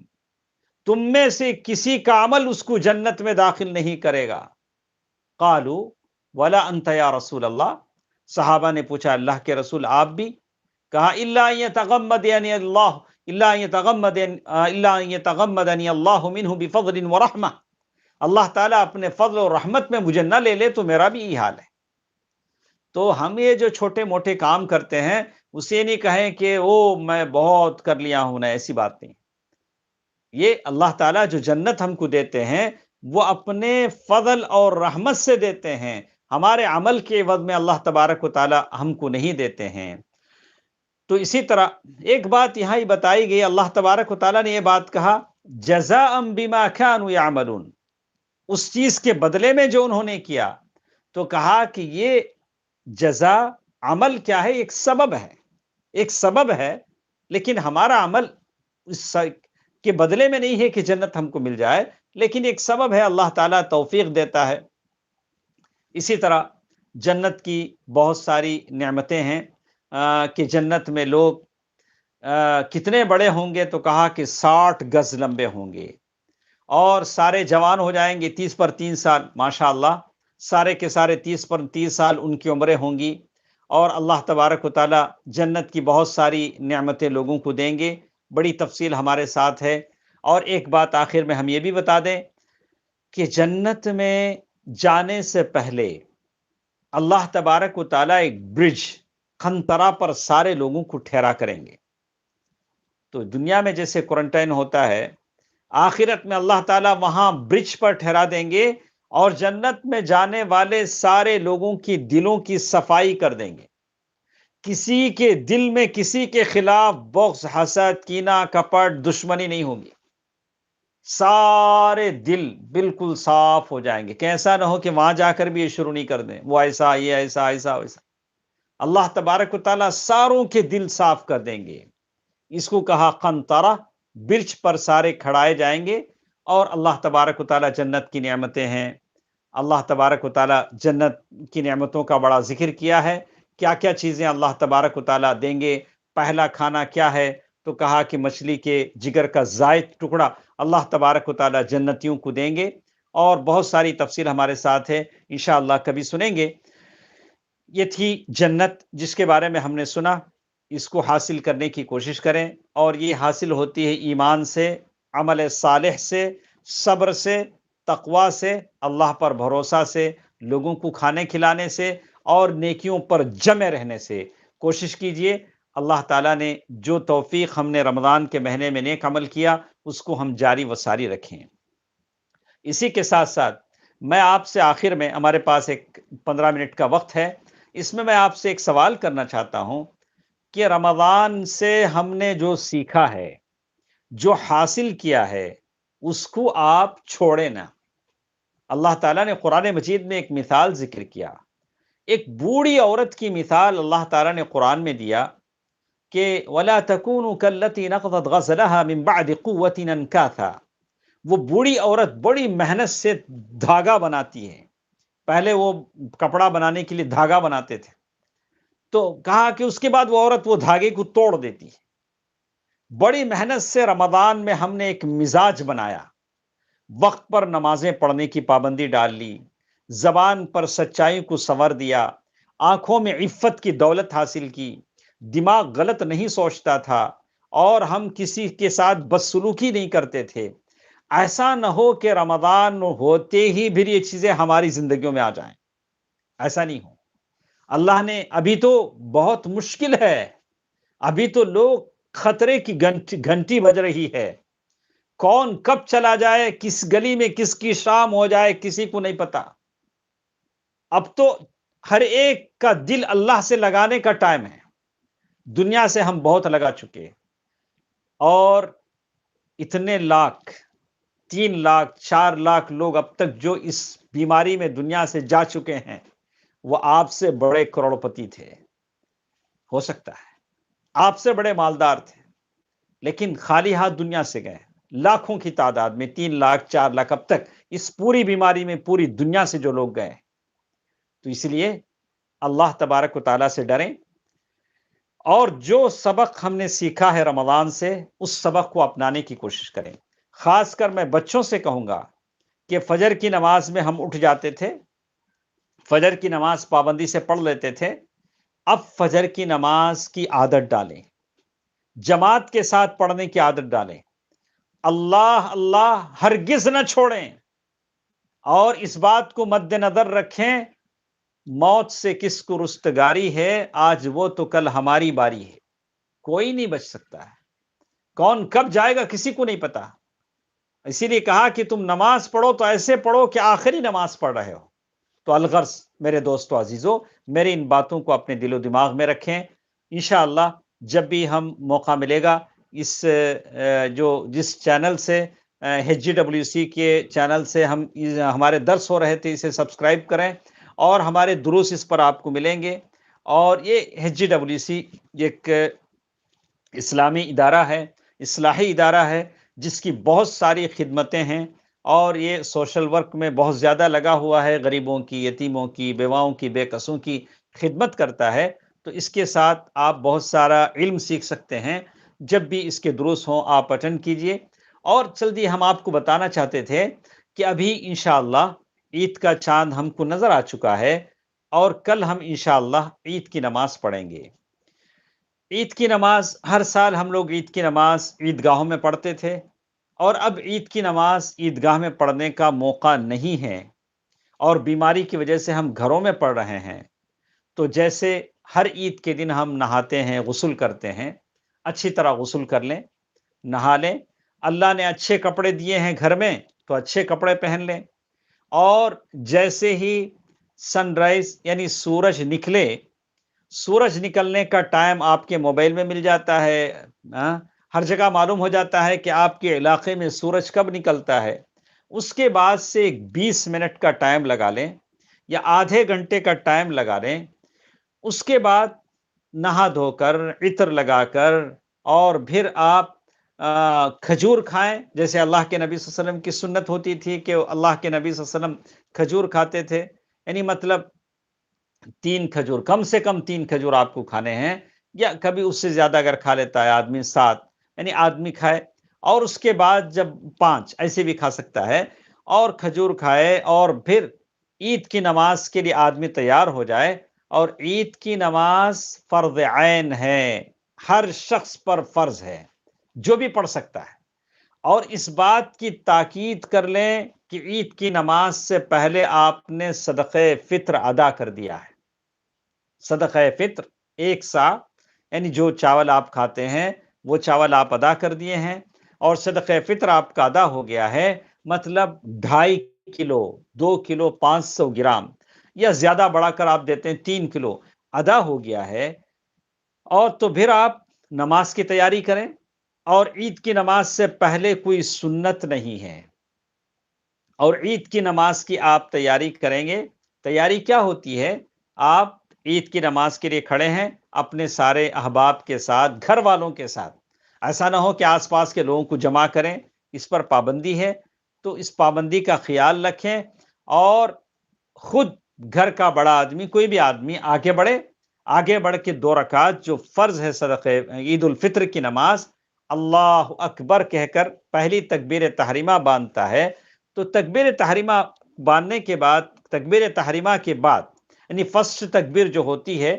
تم میں سے کسی کا عمل اس کو جنت میں داخل نہیں کرے گا۔ قالوا ولا انت یا رسول اللہ، صحابہ نے پوچھا اللہ کے رسول آپ بھی؟ کہا الا ان يتغمدني اللہ، الا ان يتغمدني اللہ منہ بفضل ورحمہ، اللہ تعالیٰ اپنے فضل و رحمت میں مجھے نہ لے لے تو میرا بھی یہ حال ہے۔ تو ہم یہ جو چھوٹے موٹے کام کرتے ہیں اسے نہیں کہیں کہ او میں بہت کر لیا ہوں، نہ، ایسی بات نہیں۔ یہ اللہ تعالیٰ جو جنت ہم کو دیتے ہیں وہ اپنے فضل اور رحمت سے دیتے ہیں، ہمارے عمل کے عوض میں اللہ تبارک و تعالیٰ ہم کو نہیں دیتے ہیں۔ تو اسی طرح ایک بات یہاں ہی بتائی گئی، اللہ تبارک و تعالیٰ نے یہ بات کہا جزاء بما كانوا يعملون، اس چیز کے بدلے میں جو انہوں نے کیا، تو کہا کہ یہ جزا عمل کیا ہے، ایک سبب ہے، ایک سبب ہے، لیکن ہمارا عمل اس کے بدلے میں نہیں ہے کہ جنت ہم کو مل جائے، لیکن ایک سبب ہے، اللہ تعالیٰ توفیق دیتا ہے۔ اسی طرح جنت کی بہت ساری نعمتیں ہیں، کہ جنت میں لوگ کتنے بڑے ہوں گے، تو کہا کہ 60 گز لمبے ہوں گے، اور سارے جوان ہو جائیں گے، 30 پر 3 سال، ماشاء اللہ سارے کے سارے 30 پر 30 سال ان کی عمریں ہوں گی، اور اللہ تبارک و تعالی جنت کی بہت ساری نعمتیں لوگوں کو دیں گے، بڑی تفصیل ہمارے ساتھ ہے۔ اور ایک بات آخر میں ہم یہ بھی بتا دیں کہ جنت میں جانے سے پہلے اللہ تبارک و تعالی ایک برج قنطرہ پر سارے لوگوں کو ٹھہرا کریں گے۔ تو دنیا میں جیسے کوارنٹائن ہوتا ہے، آخرت میں اللہ تعالیٰ وہاں برج پر ٹھہرا دیں گے، اور جنت میں جانے والے سارے لوگوں کی دلوں کی صفائی کر دیں گے۔ کسی کے دل میں کسی کے خلاف بغض، حسد، کینہ، کپٹ، دشمنی نہیں ہوگی۔ سارے دل بالکل صاف ہو جائیں گے، کہ ایسا نہ ہو کہ وہاں جا کر بھی یہ شروع نہیں کر دیں، وہ ایسا، یہ ایسا، ایسا ویسا۔ اللہ تبارک و تعالیٰ ساروں کے دل صاف کر دیں گے۔ اس کو کہا قنطرہ، برج پر سارے کھڑائے جائیں گے، اور اللہ تبارک و تعالیٰ جنت کی نعمتیں ہیں۔ اللہ تبارک و تعالیٰ جنت کی نعمتوں کا بڑا ذکر کیا ہے، کیا کیا چیزیں اللہ تبارک و تعالیٰ دیں گے۔ پہلا کھانا کیا ہے، تو کہا کہ مچھلی کے جگر کا زائد ٹکڑا اللہ تبارک و تعالیٰ جنتیوں کو دیں گے، اور بہت ساری تفصیل ہمارے ساتھ ہے، انشاءاللہ کبھی سنیں گے۔ یہ تھی جنت جس کے بارے میں ہم نے سنا، اس کو حاصل کرنے کی کوشش کریں، اور یہ حاصل ہوتی ہے ایمان سے، عمل صالح سے، صبر سے، تقوی سے، اللہ پر بھروسہ سے، لوگوں کو کھانے کھلانے سے، اور نیکیوں پر جمع رہنے سے۔ کوشش کیجئے، اللہ تعالیٰ نے جو توفیق ہم نے رمضان کے مہینے میں نیک عمل کیا، اس کو ہم جاری و ساری رکھیں۔ اسی کے ساتھ ساتھ میں آپ سے آخر میں، ہمارے پاس ایک 15 منٹ کا وقت ہے، اس میں آپ سے ایک سوال کرنا چاہتا ہوں کہ رمضان سے ہم نے جو سیکھا ہے، جو حاصل کیا ہے، اس کو آپ چھوڑیں نہ۔ اللہ تعالیٰ نے قرآن مجید میں ایک مثال ذکر کیا، ایک بوڑھی عورت کی مثال اللہ تعالیٰ نے قرآن میں دیا کہ وَلَا تَكُونُوا كَالَّتِي نَقْضَتْ غَزْلَهَا مِن بَعْدِ قُوَّةٍ أَنْكَاثًا۔ وہ بوڑھی عورت بڑی محنت سے دھاگا بناتی ہے، پہلے وہ کپڑا بنانے کے لیے دھاگا بناتے تھے، تو کہا کہ اس کے بعد وہ عورت وہ دھاگے کو توڑ دیتی ہے۔ بڑی محنت سے رمضان میں ہم نے ایک مزاج بنایا، وقت پر نمازیں پڑھنے کی پابندی ڈال لی، زبان پر سچائی کو سنور دیا، آنکھوں میں عفت کی دولت حاصل کی، دماغ غلط نہیں سوچتا تھا، اور ہم کسی کے ساتھ بدسلوکی نہیں کرتے تھے۔ ایسا نہ ہو کہ رمضان ہوتے ہی پھر یہ چیزیں ہماری زندگیوں میں آ جائیں، ایسا نہیں ہو۔ اللہ نے، ابھی تو بہت مشکل ہے، ابھی تو لوگ خطرے کی گھنٹی بج رہی ہے، کون کب چلا جائے، کس گلی میں کس کی شام ہو جائے، کسی کو نہیں پتا۔ اب تو ہر ایک کا دل اللہ سے لگانے کا ٹائم ہے، دنیا سے ہم بہت لگا چکے، اور اتنے لاکھ، 3 لاکھ 4 لاکھ لوگ اب تک جو اس بیماری میں دنیا سے جا چکے ہیں، وہ آپ سے بڑے کروڑپتی تھے، ہو سکتا ہے آپ سے بڑے مالدار تھے، لیکن خالی ہاتھ دنیا سے گئے۔ لاکھوں کی تعداد میں 3 لاکھ 4 لاکھ اب تک اس پوری بیماری میں پوری دنیا سے جو لوگ گئے۔ تو اس لیے اللہ تبارک و تعالیٰ سے ڈریں، اور جو سبق ہم نے سیکھا ہے رمضان سے، اس سبق کو اپنانے کی کوشش کریں۔ خاص کر میں بچوں سے کہوں گا کہ فجر کی نماز میں ہم اٹھ جاتے تھے، فجر کی نماز پابندی سے پڑھ لیتے تھے، اب فجر کی نماز کی عادت ڈالیں، جماعت کے ساتھ پڑھنے کی عادت ڈالیں، اللہ اللہ ہرگز نہ چھوڑیں، اور اس بات کو مد نظر رکھیں، موت سے کس کو رستگاری ہے، آج وہ تو کل ہماری باری ہے، کوئی نہیں بچ سکتا ہے، کون کب جائے گا کسی کو نہیں پتا۔ اسی لیے کہا کہ تم نماز پڑھو تو ایسے پڑھو کہ آخری نماز پڑھ رہے ہو۔ تو الغرض میرے دوستو عزیزو، میری ان باتوں کو اپنے دل و دماغ میں رکھیں۔ انشاءاللہ جب بھی ہم موقع ملے گا، اس جس چینل سے ایچ جی ڈبلیو سی کے چینل سے ہمارے درس ہو رہے تھے، اسے سبسکرائب کریں اور ہمارے دروس اس پر آپ کو ملیں گے۔ اور یہ ایچ جی ڈبلیو سی ایک اسلامی ادارہ ہے، اصلاحی ادارہ ہے، جس کی بہت ساری خدمتیں ہیں، اور یہ سوشل ورک میں بہت زیادہ لگا ہوا ہے، غریبوں کی، یتیموں کی، بیواؤں کی، بے کسوں کی خدمت کرتا ہے۔ تو اس کے ساتھ آپ بہت سارا علم سیکھ سکتے ہیں۔ جب بھی اس کے دروس ہوں آپ اٹینڈ کیجئے۔ اور جلدی ہم آپ کو بتانا چاہتے تھے کہ ابھی انشاءاللہ عید کا چاند ہم کو نظر آ چکا ہے، اور کل ہم انشاءاللہ عید کی نماز پڑھیں گے۔ عید کی نماز ہر سال ہم لوگ عید کی نماز عیدگاہوں میں پڑھتے تھے، اور اب عید کی نماز عیدگاہ میں پڑھنے کا موقع نہیں ہے، اور بیماری کی وجہ سے ہم گھروں میں پڑھ رہے ہیں۔ تو جیسے ہر عید کے دن ہم نہاتے ہیں، غسل کرتے ہیں، اچھی طرح غسل کر لیں، نہا لیں۔ اللہ نے اچھے کپڑے دیے ہیں گھر میں، تو اچھے کپڑے پہن لیں۔ اور جیسے ہی سن رائز یعنی سورج نکلے، سورج نکلنے کا ٹائم آپ کے موبائل میں مل جاتا ہے، ہاں، ہر جگہ معلوم ہو جاتا ہے کہ آپ کے علاقے میں سورج کب نکلتا ہے۔ اس کے بعد سے 20 منٹ کا ٹائم لگا لیں، یا آدھے گھنٹے کا ٹائم لگا لیں۔ اس کے بعد نہا دھو کر، عطر لگا کر، اور پھر آپ کھجور کھائیں، جیسے اللہ کے نبی صلی اللہ علیہ وسلم کی سنت ہوتی تھی کہ اللہ کے نبی صلی اللہ علیہ وسلم کھجور کھاتے تھے۔ یعنی مطلب 3 کھجور، کم سے کم 3 کھجور آپ کو کھانے ہیں، یا کبھی اس سے زیادہ اگر کھا لیتا ہے آدمی 7، یعنی آدمی کھائے۔ اور اس کے بعد جب 5 ایسے بھی کھا سکتا ہے، اور کھجور کھائے، اور پھر عید کی نماز کے لیے آدمی تیار ہو جائے۔ اور عید کی نماز فرض عین ہے، ہر شخص پر فرض ہے، جو بھی پڑھ سکتا ہے۔ اور اس بات کی تاکید کر لیں کہ عید کی نماز سے پہلے آپ نے صدقہ فطر ادا کر دیا ہے۔ صدقہ فطر 1 سا، یعنی جو چاول آپ کھاتے ہیں وہ چاول آپ ادا کر دیے ہیں، اور صدقہ فطر آپ کا ادا ہو گیا ہے، مطلب 2.5 کلو، 2 کلو 500 گرام، یا زیادہ بڑھا کر آپ دیتے ہیں 3 کلو ادا ہو گیا ہے۔ اور تو پھر آپ نماز کی تیاری کریں۔ اور عید کی نماز سے پہلے کوئی سنت نہیں ہے، اور عید کی نماز کی آپ تیاری کریں گے۔ تیاری کیا ہوتی ہے؟ آپ عید کی نماز کے لیے کھڑے ہیں اپنے سارے احباب کے ساتھ، گھر والوں کے ساتھ۔ ایسا نہ ہو کہ آس پاس کے لوگوں کو جمع کریں، اس پر پابندی ہے۔ تو اس پابندی کا خیال رکھیں، اور خود گھر کا بڑا آدمی، کوئی بھی آدمی آگے بڑھے، آگے بڑھ کے 2 رکعت جو فرض ہے صدقہ عید الفطر کی نماز، اللہ اکبر کہہ کر پہلی تکبیر تحریمہ باندھتا ہے۔ تو تکبیر تحریمہ باندھنے کے بعد، تکبیر تحریمہ کے بعد، یعنی فرسٹ تکبیر جو ہوتی ہے،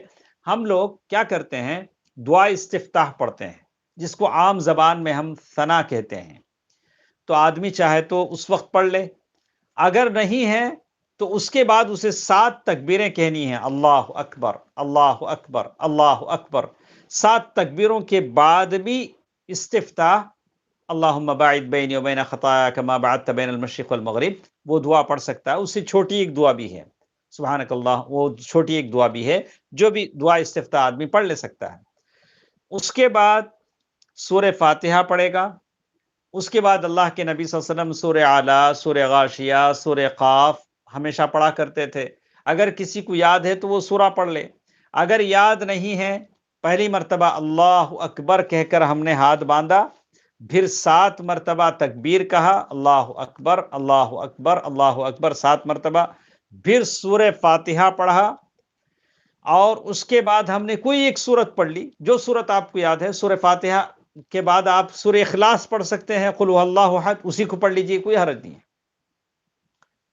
ہم لوگ کیا کرتے ہیں؟ دعا استفتاح پڑھتے ہیں، جس کو عام زبان میں ہم ثنا کہتے ہیں۔ تو آدمی چاہے تو اس وقت پڑھ لے، اگر نہیں ہے تو اس کے بعد اسے 7 تکبیریں کہنی ہیں، اللہ اکبر، اللہ اکبر، اللہ اکبر۔ 7 تکبیروں کے بعد بھی استفتاح، اللہم باعد بینی و بین خطایا کما بعدت بین المشرق والمغرب، وہ دعا پڑھ سکتا ہے۔ اس سے چھوٹی ایک دعا بھی ہے، سبحانک اللہ، وہ چھوٹی ایک دعا بھی ہے، جو بھی دعا استفتاح آدمی پڑھ لے سکتا ہے۔ اس کے بعد سورہ فاتحہ پڑھے گا۔ اس کے بعد اللہ کے نبی صلی اللہ علیہ وسلم سورہ اعلیٰ، سورہ غاشیہ، سورہ قاف ہمیشہ پڑھا کرتے تھے۔ اگر کسی کو یاد ہے تو وہ سورہ پڑھ لے، اگر یاد نہیں ہے، پہلی مرتبہ اللہ اکبر کہہ کر ہم نے ہاتھ باندھا، پھر 7 مرتبہ تکبیر کہا، اللہ اکبر، اللہ اکبر، اللہ اکبر 7 مرتبہ، پھر سورہ فاتحہ پڑھا، اور اس کے بعد ہم نے کوئی ایک سورت پڑھ لی، جو سورت آپ کو یاد ہے۔ سورہ فاتحہ کے بعد آپ سورہ اخلاص پڑھ سکتے ہیں، قل هو اللہ احد، اسی کو پڑھ لیجئے، کوئی حرج نہیں ہے۔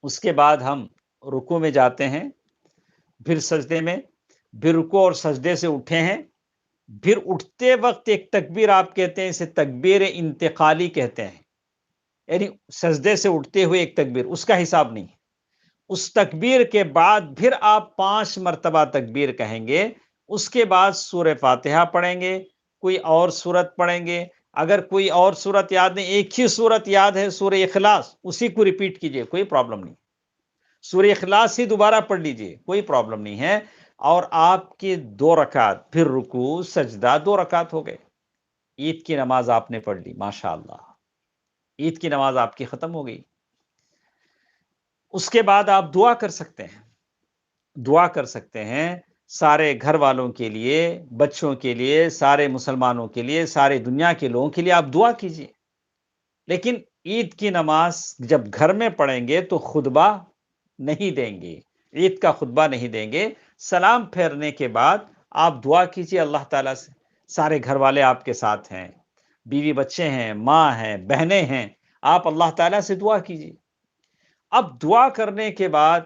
اس کے بعد ہم رکوع میں جاتے ہیں، پھر سجدے میں، پھر رکوع اور سجدے سے اٹھے ہیں، پھر اٹھتے وقت ایک تکبیر آپ کہتے ہیں، اسے تکبیر انتقالی کہتے ہیں، یعنی سجدے سے اٹھتے ہوئے ایک تکبیر، اس کا حساب نہیں۔ اس تکبیر کے بعد پھر آپ 5 مرتبہ تکبیر کہیں گے۔ اس کے بعد سورہ فاتحہ پڑھیں گے، کوئی اور سورت پڑھیں گے۔ اگر کوئی اور صورت یاد نہیں، ایک ہی صورت یاد ہے سورہ اخلاص، اسی کو ریپیٹ کیجئے، کوئی پرابلم نہیں، سورہ اخلاص ہی دوبارہ پڑھ لیجئے، کوئی پرابلم نہیں ہے، اور آپ کی 2 رکعت، پھر رکوع سجدہ، 2 رکعت ہو گئے، عید کی نماز آپ نے پڑھ لی، ماشاءاللہ، عید کی نماز آپ کی ختم ہو گئی۔ اس کے بعد آپ دعا کر سکتے ہیں، دعا کر سکتے ہیں سارے گھر والوں کے لیے، بچوں کے لیے، سارے مسلمانوں کے لیے، سارے دنیا کے لوگوں کے لیے آپ دعا کیجئے۔ لیکن عید کی نماز جب گھر میں پڑھیں گے تو خطبہ نہیں دیں گے، عید کا خطبہ نہیں دیں گے، سلام پھیرنے کے بعد آپ دعا کیجئے اللہ تعالیٰ سے، سارے گھر والے آپ کے ساتھ ہیں، بیوی بچے ہیں، ماں ہیں، بہنیں ہیں، آپ اللہ تعالیٰ سے دعا کیجئے۔ اب دعا کرنے کے بعد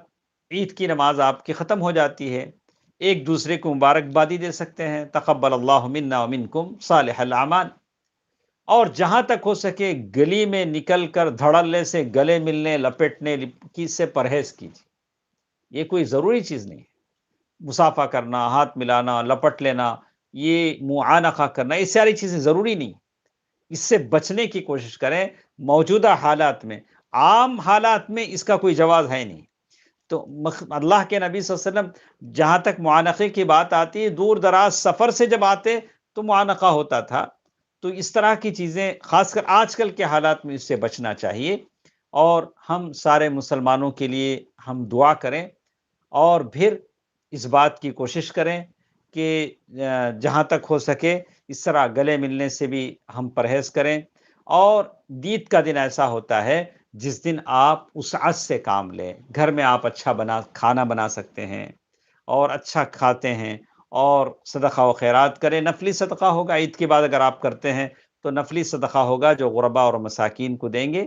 عید کی نماز آپ کی ختم ہو جاتی ہے، ایک دوسرے کو مبارکبادی دے سکتے ہیں، تقبل اللہ منا ومنکم صالح الاعمال، اور جہاں تک ہو سکے گلی میں نکل کر دھڑلے سے گلے ملنے لپٹنے کی سے پرہیز کیجیے، یہ کوئی ضروری چیز نہیں ہے، مصافحہ کرنا، ہاتھ ملانا، لپٹ لینا، یہ معانقہ کرنا، یہ ساری چیزیں ضروری نہیں، اس سے بچنے کی کوشش کریں۔ موجودہ حالات میں، عام حالات میں اس کا کوئی جواز ہے نہیں، تو اللہ کے نبی صلی اللہ علیہ وسلم جہاں تک معانقے کی بات آتی ہے، دور دراز سفر سے جب آتے تو معانقہ ہوتا تھا، تو اس طرح کی چیزیں خاص کر آج کل کے حالات میں اس سے بچنا چاہیے، اور ہم سارے مسلمانوں کے لیے ہم دعا کریں، اور پھر اس بات کی کوشش کریں کہ جہاں تک ہو سکے اس طرح گلے ملنے سے بھی ہم پرہیز کریں، اور عید کا دن ایسا ہوتا ہے جس دن آپ وسعت سے کام لیں، گھر میں آپ اچھا کھانا بنا سکتے ہیں اور اچھا کھاتے ہیں، اور صدقہ و خیرات کریں، نفلی صدقہ ہوگا عید کے بعد اگر آپ کرتے ہیں تو نفلی صدقہ ہوگا جو غربا اور مساکین کو دیں گے،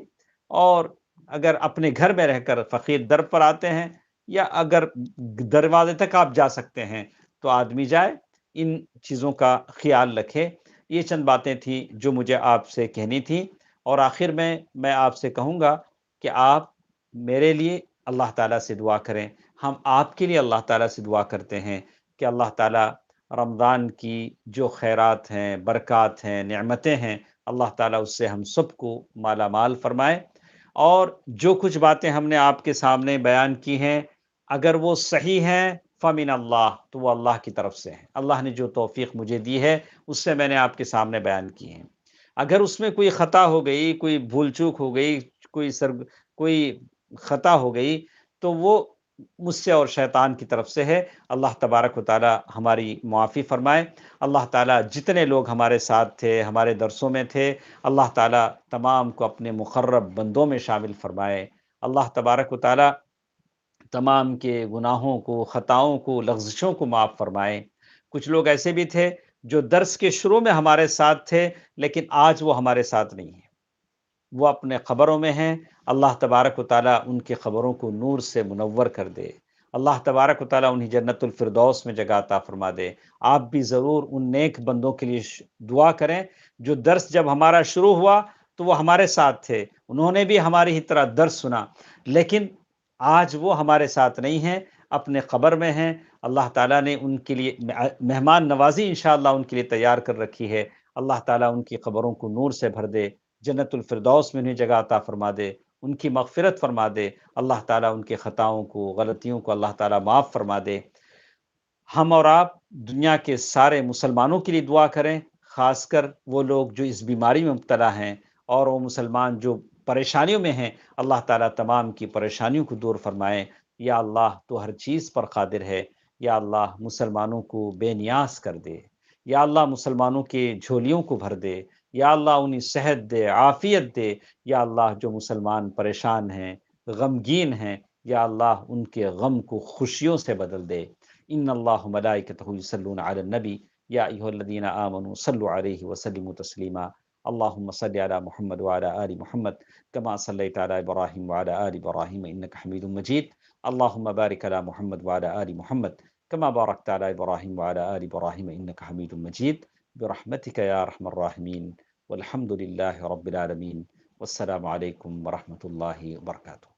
اور اگر اپنے گھر میں رہ کر فقیر در پر آتے ہیں، یا اگر دروازے تک آپ جا سکتے ہیں تو آدمی جائے، ان چیزوں کا خیال رکھے۔ یہ چند باتیں تھیں جو مجھے آپ سے کہنی تھیں، اور آخر میں آپ سے کہوں گا کہ آپ میرے لیے اللہ تعالیٰ سے دعا کریں، ہم آپ کے لیے اللہ تعالیٰ سے دعا کرتے ہیں کہ اللہ تعالیٰ رمضان کی جو خیرات ہیں، برکات ہیں، نعمتیں ہیں، اللہ تعالیٰ اس سے ہم سب کو مالا مال فرمائے، اور جو کچھ باتیں ہم نے آپ کے سامنے بیان کی ہیں، اگر وہ صحیح ہیں فمن اللہ، تو وہ اللہ کی طرف سے ہے، اللہ نے جو توفیق مجھے دی ہے اس سے میں نے آپ کے سامنے بیان کی ہیں، اگر اس میں کوئی خطا ہو گئی، کوئی بھول چوک ہو گئی، کوئی خطا ہو گئی، تو وہ مجھ سے اور شیطان کی طرف سے ہے، اللہ تبارک و تعالی ہماری معافی فرمائے۔ اللہ تعالیٰ جتنے لوگ ہمارے ساتھ تھے، ہمارے درسوں میں تھے، اللہ تعالیٰ تمام کو اپنے مقرب بندوں میں شامل فرمائے۔ اللہ تبارک و تعالیٰ تمام کے گناہوں کو، خطاؤں کو، لغزشوں کو معاف فرمائے۔ کچھ لوگ ایسے بھی تھے جو درس کے شروع میں ہمارے ساتھ تھے، لیکن آج وہ ہمارے ساتھ نہیں ہیں، وہ اپنے قبروں میں ہیں، اللہ تبارک و تعالیٰ ان کے قبروں کو نور سے منور کر دے، اللہ تبارک و تعالیٰ انہیں جنت الفردوس میں جگہ عطا فرما دے۔ آپ بھی ضرور ان نیک بندوں کے لیے دعا کریں جو درس جب ہمارا شروع ہوا تو وہ ہمارے ساتھ تھے، انہوں نے بھی ہماری ہی طرح درس سنا، لیکن آج وہ ہمارے ساتھ نہیں ہیں، اپنے قبر میں ہیں، اللہ تعالیٰ نے ان کے لیے مہمان نوازی انشاءاللہ ان کے لیے تیار کر رکھی ہے، اللہ تعالیٰ ان کی قبروں کو نور سے بھر دے، جنت الفردوس میں انہیں جگہ عطا فرما دے، ان کی مغفرت فرما دے، اللہ تعالیٰ ان کے خطاؤں کو، غلطیوں کو اللہ تعالیٰ معاف فرما دے۔ ہم اور آپ دنیا کے سارے مسلمانوں کے لیے دعا کریں، خاص کر وہ لوگ جو اس بیماری میں مبتلا ہیں، اور وہ مسلمان جو پریشانیوں میں ہیں، اللہ تعالیٰ تمام کی پریشانیوں کو دور فرمائے۔ یا اللہ تو ہر چیز پر قادر ہے، یا اللہ مسلمانوں کو بے نیاز کر دے، یا اللہ مسلمانوں کے جھولیوں کو بھر دے، یا اللہ انہیں صحت دے، عافیت دے، یا اللہ جو مسلمان پریشان ہیں، غمگین ہیں، یا اللہ ان کے غم کو خوشیوں سے بدل دے۔ ان اللہ ملائکتہ یصلون علی النبی یا ایھا الذین آمنوا صلوا علیہ وسلموا تسلیما۔ اللهم صل على محمد وعلى آل محمد كما صليت على إبراهيم وعلى آل إبراهيم إنك حميد مجيد۔ اللهم بارك على محمد وعلى آل محمد كما باركت على إبراهيم وعلى آل إبراهيم إنك حميد مجيد، برحمتك يا أرحم الراحمين، والحمد لله رب العالمين، والسلام عليكم ورحمة الله وبركاته۔